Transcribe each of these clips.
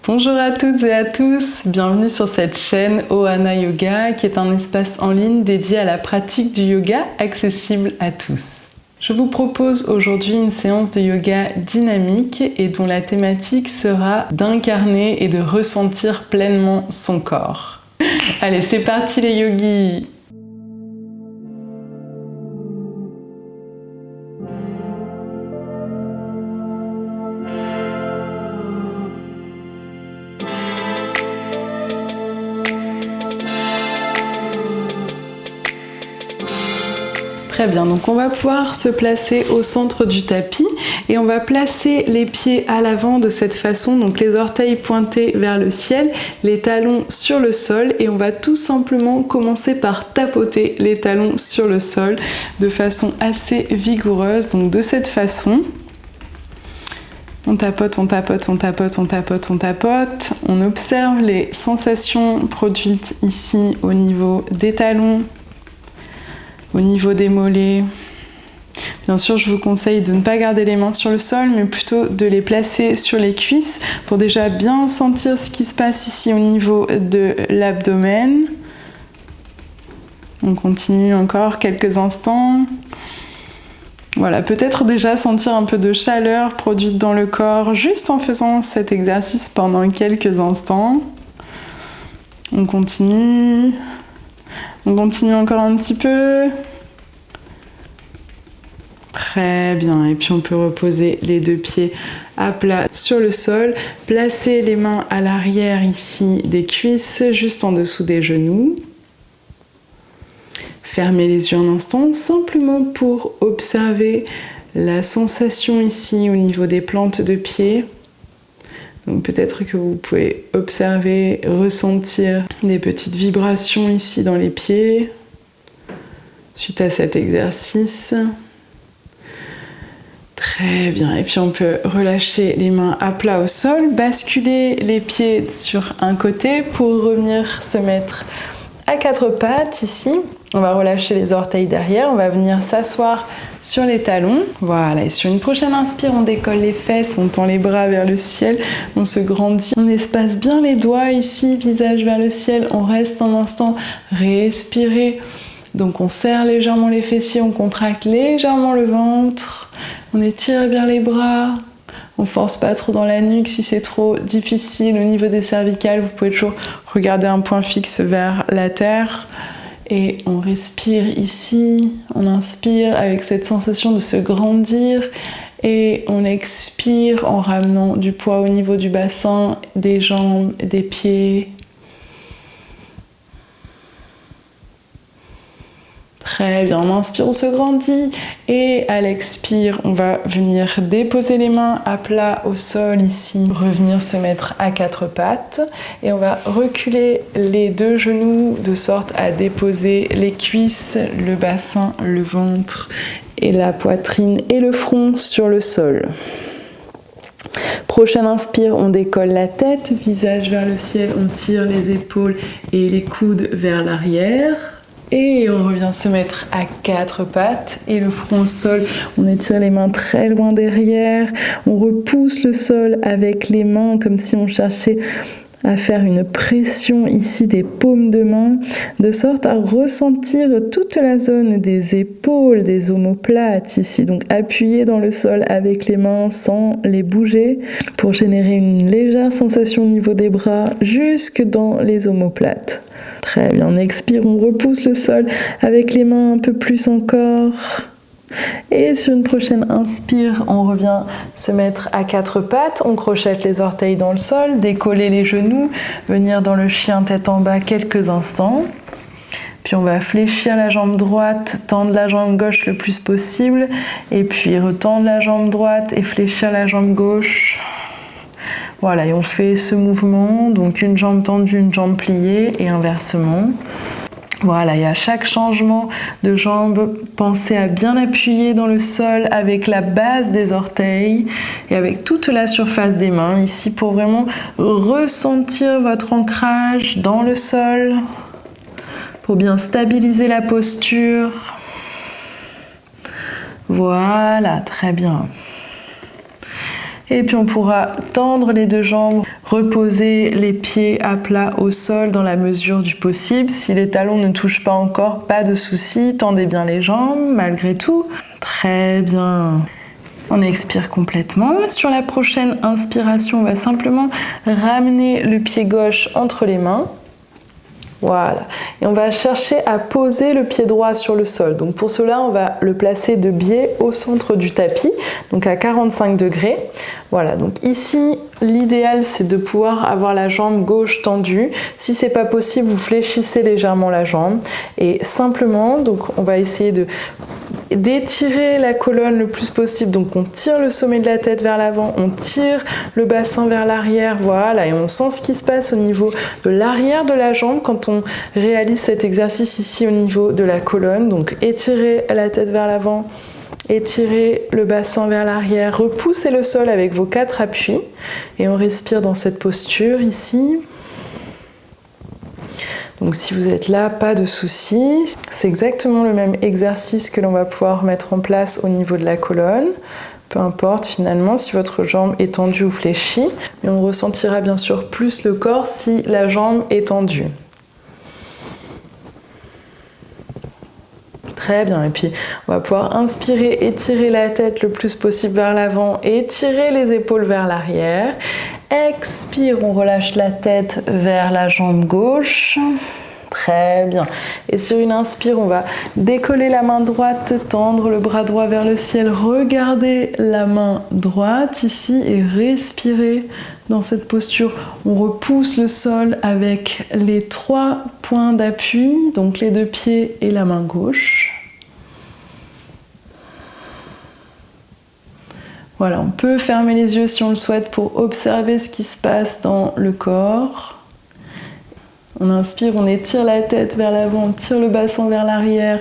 Bonjour à toutes et à tous, bienvenue sur cette chaîne Ohana Yoga qui est un espace en ligne dédié à la pratique du yoga accessible à tous. Je vous propose aujourd'hui une séance de yoga dynamique et dont la thématique sera d'incarner et de ressentir pleinement son corps. Allez, c'est parti les yogis! Très bien, donc on va pouvoir se placer au centre du tapis et on va placer les pieds à l'avant de cette façon, donc les orteils pointés vers le ciel, les talons sur le sol et on va tout simplement commencer par tapoter les talons sur le sol de façon assez vigoureuse, donc de cette façon. On tapote, on tapote, on tapote, on tapote, on tapote. On observe les sensations produites ici au niveau des talons, au niveau des mollets. Bien sûr, je vous conseille de ne pas garder les mains sur le sol, mais plutôt de les placer sur les cuisses pour déjà bien sentir ce qui se passe ici au niveau de l'abdomen. On continue encore quelques instants. Voilà, peut-être déjà sentir un peu de chaleur produite dans le corps juste en faisant cet exercice pendant quelques instants. On continue. On continue encore un petit peu. Très bien. Et puis on peut reposer les deux pieds à plat sur le sol. Placer les mains à l'arrière ici des cuisses, juste en dessous des genoux. Fermez les yeux un instant, simplement pour observer la sensation ici au niveau des plantes de pied. Donc peut-être que vous pouvez observer, ressentir des petites vibrations ici dans les pieds suite à cet exercice. Très bien, et puis on peut relâcher les mains à plat au sol, basculer les pieds sur un côté pour revenir se mettre à quatre pattes ici. On va relâcher les orteils derrière, on va venir s'asseoir sur les talons. Voilà, et sur une prochaine inspire, on décolle les fesses, on tend les bras vers le ciel, on se grandit. On espace bien les doigts ici, visage vers le ciel. On reste un instant, respirer. Donc on serre légèrement les fessiers, on contracte légèrement le ventre. On étire bien les bras. On force pas trop dans la nuque si c'est trop difficile. Au niveau des cervicales, vous pouvez toujours regarder un point fixe vers la terre. Et on respire ici, on inspire avec cette sensation de se grandir et on expire en ramenant du poids au niveau du bassin, des jambes, des pieds. Très bien, on inspire, on se grandit et à l'expire, on va venir déposer les mains à plat au sol ici, revenir se mettre à quatre pattes et on va reculer les deux genoux de sorte à déposer les cuisses, le bassin, le ventre et la poitrine et le front sur le sol. Prochaine inspire, on décolle la tête, visage vers le ciel, on tire les épaules et les coudes vers l'arrière. Et on revient se mettre à quatre pattes et le front au sol. On étire les mains très loin derrière. On repousse le sol avec les mains comme si on cherchait à faire une pression ici des paumes de main, de sorte à ressentir toute la zone des épaules, des omoplates ici. Donc appuyer dans le sol avec les mains sans les bouger pour générer une légère sensation au niveau des bras jusque dans les omoplates. Très bien, on expire, on repousse le sol avec les mains un peu plus encore. Et sur une prochaine inspire, on revient se mettre à quatre pattes, on crochette les orteils dans le sol, décoller les genoux, venir dans le chien tête en bas quelques instants. Puis on va fléchir la jambe droite, tendre la jambe gauche le plus possible, et puis retendre la jambe droite et fléchir la jambe gauche. Voilà, et on fait ce mouvement, donc une jambe tendue, une jambe pliée et inversement. Voilà, et à chaque changement de jambe, pensez à bien appuyer dans le sol avec la base des orteils et avec toute la surface des mains, ici pour vraiment ressentir votre ancrage dans le sol, pour bien stabiliser la posture. Voilà, très bien. Et puis on pourra tendre les deux jambes, reposer les pieds à plat au sol dans la mesure du possible. Si les talons ne touchent pas encore, pas de souci, tendez bien les jambes malgré tout. Très bien. On expire complètement. Sur la prochaine inspiration, on va simplement ramener le pied gauche entre les mains. Voilà. Et on va chercher à poser le pied droit sur le sol. Donc pour cela, on va le placer de biais au centre du tapis, donc à 45 degrés. Voilà, donc ici, l'idéal c'est de pouvoir avoir la jambe gauche tendue. Si c'est pas possible, vous fléchissez légèrement la jambe. Et simplement, donc on va essayer d'étirer la colonne le plus possible. Donc on tire le sommet de la tête vers l'avant, on tire le bassin vers l'arrière, voilà, et on sent ce qui se passe au niveau de l'arrière de la jambe quand on réalise cet exercice ici au niveau de la colonne. Donc étirez la tête vers l'avant, étirez le bassin vers l'arrière, repoussez le sol avec vos 4 appuis et on respire dans cette posture ici. Donc si vous êtes là, pas de souci. C'est exactement le même exercice que l'on va pouvoir mettre en place au niveau de la colonne. Peu importe finalement si votre jambe est tendue ou fléchie, mais on ressentira bien sûr plus le corps si la jambe est tendue. Très bien, et puis on va pouvoir inspirer, étirer la tête le plus possible vers l'avant, étirer les épaules vers l'arrière. Expire, on relâche la tête vers la jambe gauche. Très bien. Et sur une inspire, on va décoller la main droite, tendre le bras droit vers le ciel, regarder la main droite ici et respirer dans cette posture. On repousse le sol avec les 3 points d'appui, donc les 2 pieds et la main gauche. Voilà, on peut fermer les yeux si on le souhaite pour observer ce qui se passe dans le corps. On inspire, on étire la tête vers l'avant, on tire le bassin vers l'arrière.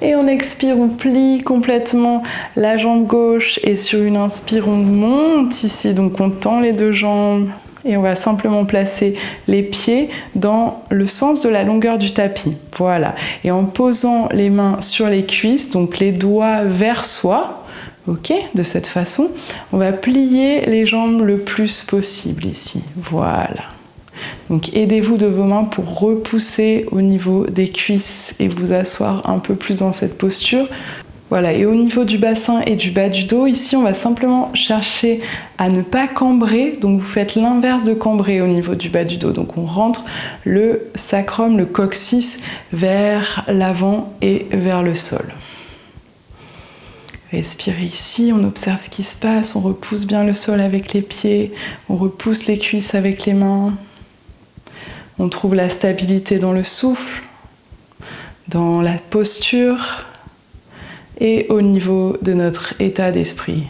Et on expire, on plie complètement la jambe gauche. Et sur une inspire, on monte ici. Donc on tend les 2 jambes. Et on va simplement placer les pieds dans le sens de la longueur du tapis. Voilà. Et en posant les mains sur les cuisses, donc les doigts vers soi, ok, de cette façon, on va plier les jambes le plus possible ici. Voilà. Donc aidez-vous de vos mains pour repousser au niveau des cuisses et vous asseoir un peu plus dans cette posture. Voilà, et au niveau du bassin et du bas du dos, ici on va simplement chercher à ne pas cambrer. Donc vous faites l'inverse de cambrer au niveau du bas du dos. Donc on rentre le sacrum, le coccyx vers l'avant et vers le sol. Respirez ici, on observe ce qui se passe, on repousse bien le sol avec les pieds, on repousse les cuisses avec les mains. On trouve la stabilité dans le souffle, dans la posture et au niveau de notre état d'esprit.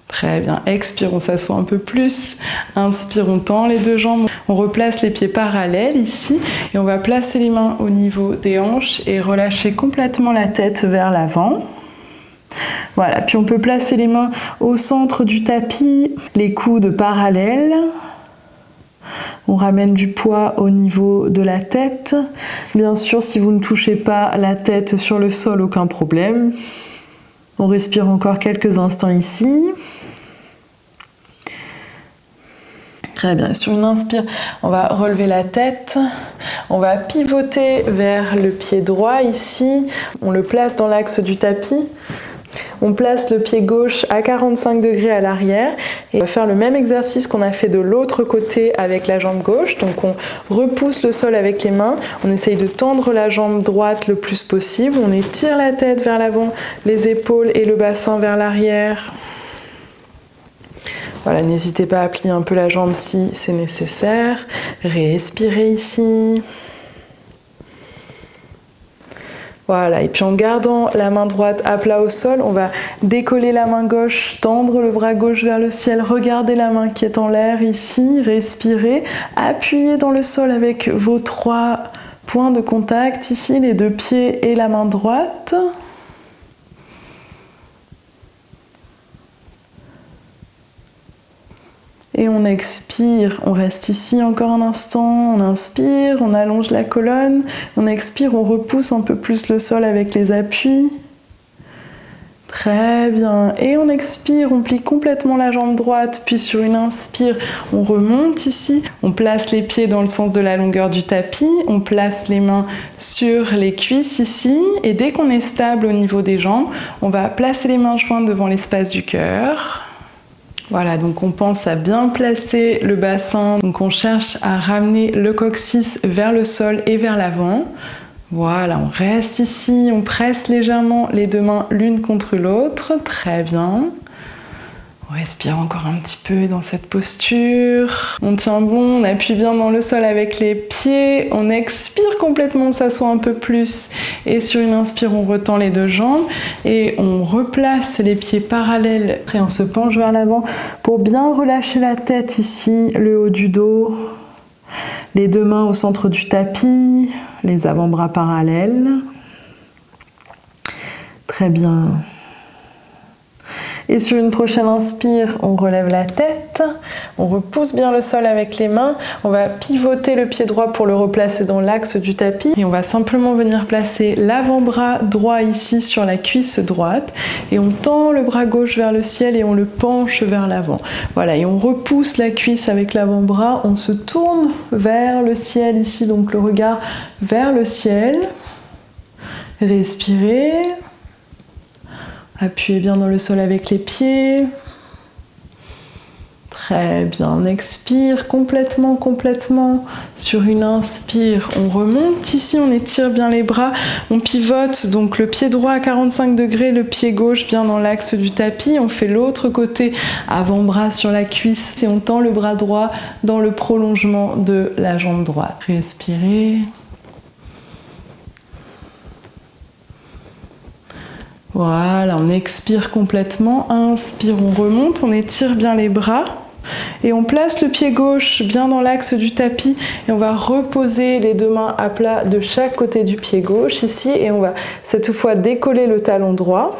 Très bien, expire, on s'assoit un peu plus. Inspire, on tend les 2 jambes. On replace les pieds parallèles ici et on va placer les mains au niveau des hanches et relâcher complètement la tête vers l'avant. Voilà, puis on peut placer les mains au centre du tapis, les coudes parallèles. On ramène du poids au niveau de la tête. Bien sûr, si vous ne touchez pas la tête sur le sol, aucun problème. On respire encore quelques instants ici. Très bien, sur une inspire, on va relever la tête, on va pivoter vers le pied droit ici, on le place dans l'axe du tapis, on place le pied gauche à 45 degrés à l'arrière et on va faire le même exercice qu'on a fait de l'autre côté avec la jambe gauche. Donc on repousse le sol avec les mains, on essaye de tendre la jambe droite le plus possible, on étire la tête vers l'avant, les épaules et le bassin vers l'arrière. Voilà, n'hésitez pas à plier un peu la jambe si c'est nécessaire. Respirez ici. Voilà, et puis en gardant la main droite à plat au sol, on va décoller la main gauche, tendre le bras gauche vers le ciel, regardez la main qui est en l'air ici, respirez, appuyez dans le sol avec vos 3 points de contact ici, les 2 pieds et la main droite. Et on expire, on reste ici encore un instant, on inspire, on allonge la colonne, on expire, on repousse un peu plus le sol avec les appuis. Très bien. Et on expire, on plie complètement la jambe droite, puis sur une inspire, on remonte ici. On place les pieds dans le sens de la longueur du tapis. On place les mains sur les cuisses ici. Et dès qu'on est stable au niveau des jambes, on va placer les mains jointes devant l'espace du cœur. Voilà, donc on pense à bien placer le bassin. Donc on cherche à ramener le coccyx vers le sol et vers l'avant. Voilà, on reste ici, on presse légèrement les deux mains l'une contre l'autre. Très bien. On respire encore un petit peu dans cette posture. On tient bon, on appuie bien dans le sol avec les pieds. On expire complètement, on s'assoit un peu plus. Et sur une inspire, on retend les deux jambes. Et on replace les pieds parallèles. Et on se penche vers l'avant pour bien relâcher la tête ici, le haut du dos. Les deux mains au centre du tapis, les avant-bras parallèles. Très bien. Et sur une prochaine inspire, on relève la tête, on repousse bien le sol avec les mains, on va pivoter le pied droit pour le replacer dans l'axe du tapis et on va simplement venir placer l'avant-bras droit ici sur la cuisse droite et on tend le bras gauche vers le ciel et on le penche vers l'avant. Voilà, et on repousse la cuisse avec l'avant-bras, on se tourne vers le ciel ici, donc le regard vers le ciel. Respirez. Appuyez bien dans le sol avec les pieds. Très bien, on expire complètement. Sur une inspire, on remonte. Ici, on étire bien les bras. On pivote, donc le pied droit à 45 degrés, le pied gauche bien dans l'axe du tapis. On fait l'autre côté, avant-bras sur la cuisse. Et on tend le bras droit dans le prolongement de la jambe droite. Respirez. Voilà, on expire complètement, inspire, on remonte, on étire bien les bras et on place le pied gauche bien dans l'axe du tapis et on va reposer les deux mains à plat de chaque côté du pied gauche ici et on va cette fois décoller le talon droit.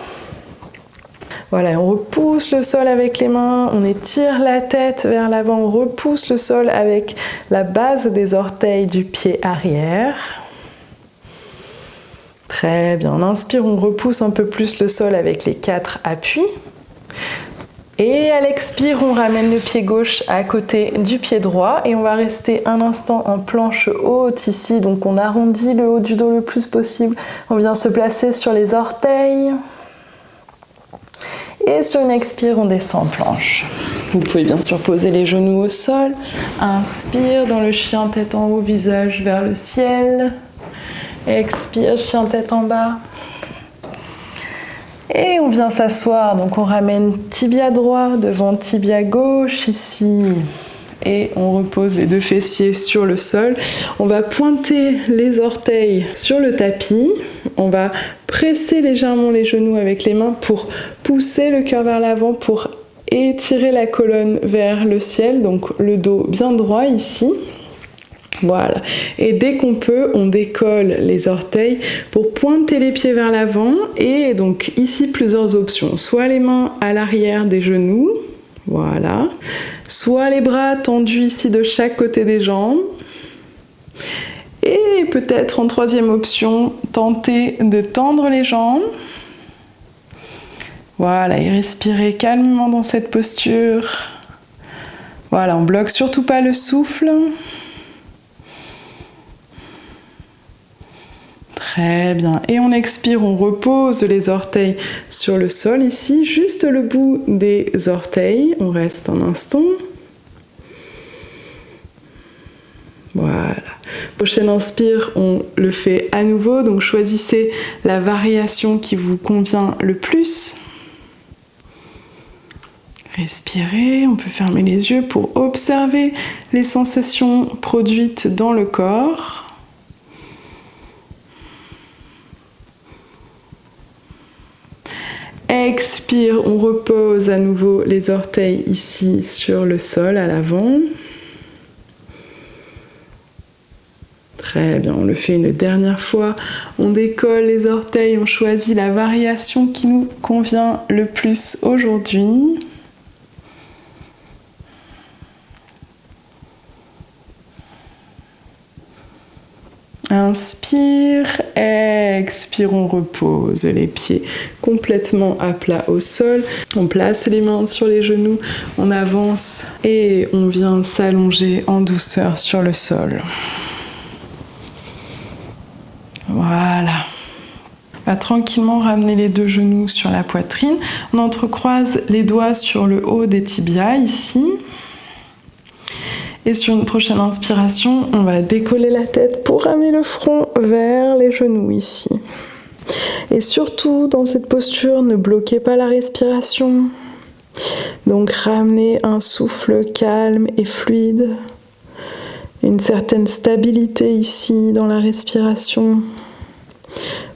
Voilà, on repousse le sol avec les mains, on étire la tête vers l'avant, on repousse le sol avec la base des orteils du pied arrière. Très bien, on inspire, on repousse un peu plus le sol avec les 4 appuis. Et à l'expire, on ramène le pied gauche à côté du pied droit et on va rester un instant en planche haute ici. Donc on arrondit le haut du dos le plus possible. On vient se placer sur les orteils. Et sur une expire, on descend en planche. Vous pouvez bien sûr poser les genoux au sol. Inspire dans le chien tête en haut, visage vers le ciel. Expire, chien tête en bas. Et on vient s'asseoir, donc on ramène tibia droit devant tibia gauche ici. Et on repose les deux fessiers sur le sol. On va pointer les orteils sur le tapis. On va presser légèrement les genoux avec les mains pour pousser le cœur vers l'avant, pour étirer la colonne vers le ciel, donc le dos bien droit ici. Voilà, et dès qu'on peut, on décolle les orteils pour pointer les pieds vers l'avant et donc ici plusieurs options, soit les mains à l'arrière des genoux, voilà, soit les bras tendus ici de chaque côté des jambes et peut-être en troisième option, tenter de tendre les jambes. Voilà, et respirez calmement dans cette posture. Voilà, on bloque surtout pas le souffle. Très bien. Et on expire, on repose les orteils sur le sol ici, juste le bout des orteils. On reste un instant. Voilà. Prochaine inspire, on le fait à nouveau. Donc choisissez la variation qui vous convient le plus. Respirez, on peut fermer les yeux pour observer les sensations produites dans le corps. Expire, on repose à nouveau les orteils ici sur le sol à l'avant. Très bien, on le fait une dernière fois. On décolle les orteils, on choisit la variation qui nous convient le plus aujourd'hui. Inspire, Expire, on repose les pieds complètement à plat au sol. On place les mains sur les genoux, on avance et on vient s'allonger en douceur sur le sol. Voilà. On va tranquillement ramener les deux genoux sur la poitrine. On entrecroise les doigts sur le haut des tibias ici. Et sur une prochaine inspiration, on va décoller la tête pour ramener le front vers les genoux ici. Et surtout, dans cette posture, ne bloquez pas la respiration. Donc ramenez un souffle calme et fluide. Une certaine stabilité ici dans la respiration.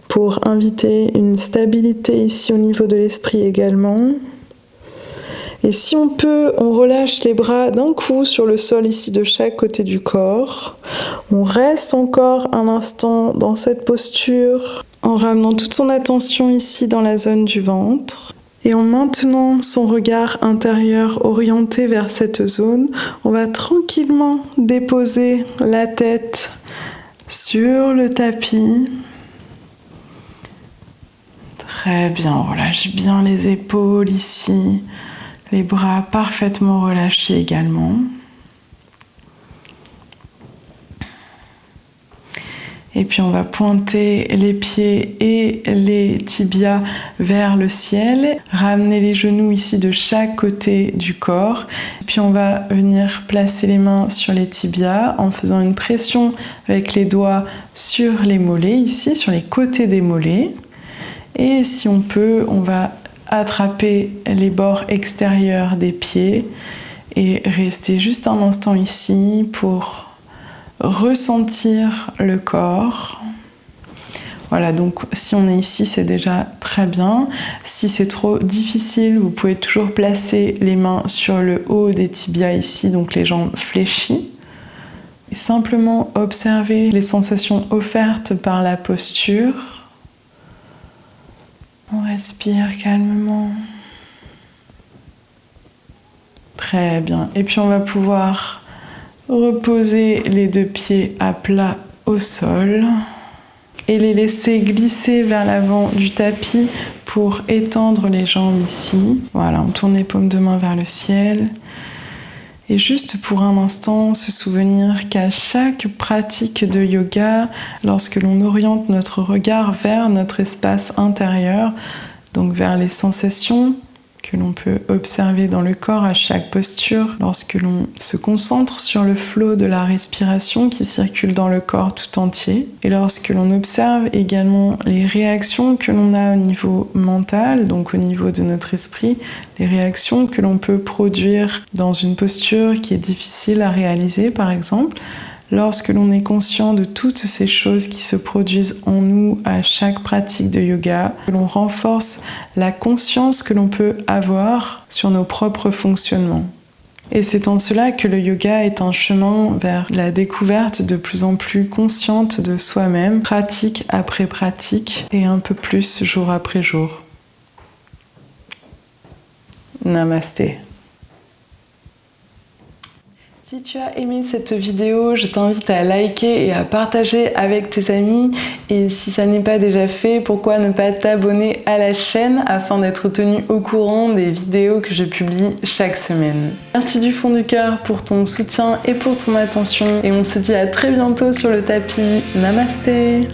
Pour inviter une stabilité ici au niveau de l'esprit également. Et si on peut, on relâche les bras d'un coup sur le sol ici de chaque côté du corps. On reste encore un instant dans cette posture en ramenant toute son attention ici dans la zone du ventre. Et en maintenant son regard intérieur orienté vers cette zone, on va tranquillement déposer la tête sur le tapis. Très bien, on relâche bien les épaules ici. Les bras parfaitement relâchés également. Et puis on va pointer les pieds et les tibias vers le ciel. Ramener les genoux ici de chaque côté du corps. Et puis on va venir placer les mains sur les tibias en faisant une pression avec les doigts sur les mollets ici, sur les côtés des mollets. Et si on peut, on va attraper les bords extérieurs des pieds et rester juste un instant ici pour ressentir le corps. Voilà, donc si on est ici, c'est déjà très bien. Si c'est trop difficile, vous pouvez toujours placer les mains sur le haut des tibias ici, donc les jambes fléchies. Et simplement observer les sensations offertes par la posture. On respire calmement. Très bien. Et puis on va pouvoir reposer les deux pieds à plat au sol et les laisser glisser vers l'avant du tapis pour étendre les jambes ici. Voilà, on tourne les paumes de main vers le ciel. Et juste pour un instant, se souvenir qu'à chaque pratique de yoga, lorsque l'on oriente notre regard vers notre espace intérieur, donc vers les sensations que l'on peut observer dans le corps à chaque posture, lorsque l'on se concentre sur le flot de la respiration qui circule dans le corps tout entier, et lorsque l'on observe également les réactions que l'on a au niveau mental, donc au niveau de notre esprit, les réactions que l'on peut produire dans une posture qui est difficile à réaliser par exemple, lorsque l'on est conscient de toutes ces choses qui se produisent en nous à chaque pratique de yoga, l'on renforce la conscience que l'on peut avoir sur nos propres fonctionnements. Et c'est en cela que le yoga est un chemin vers la découverte de plus en plus consciente de soi-même, pratique après pratique et un peu plus jour après jour. Namasté. Si tu as aimé cette vidéo, je t'invite à liker et à partager avec tes amis. Et si ça n'est pas déjà fait, pourquoi ne pas t'abonner à la chaîne afin d'être tenu au courant des vidéos que je publie chaque semaine. Merci du fond du cœur pour ton soutien et pour ton attention. Et on se dit à très bientôt sur le tapis. Namasté!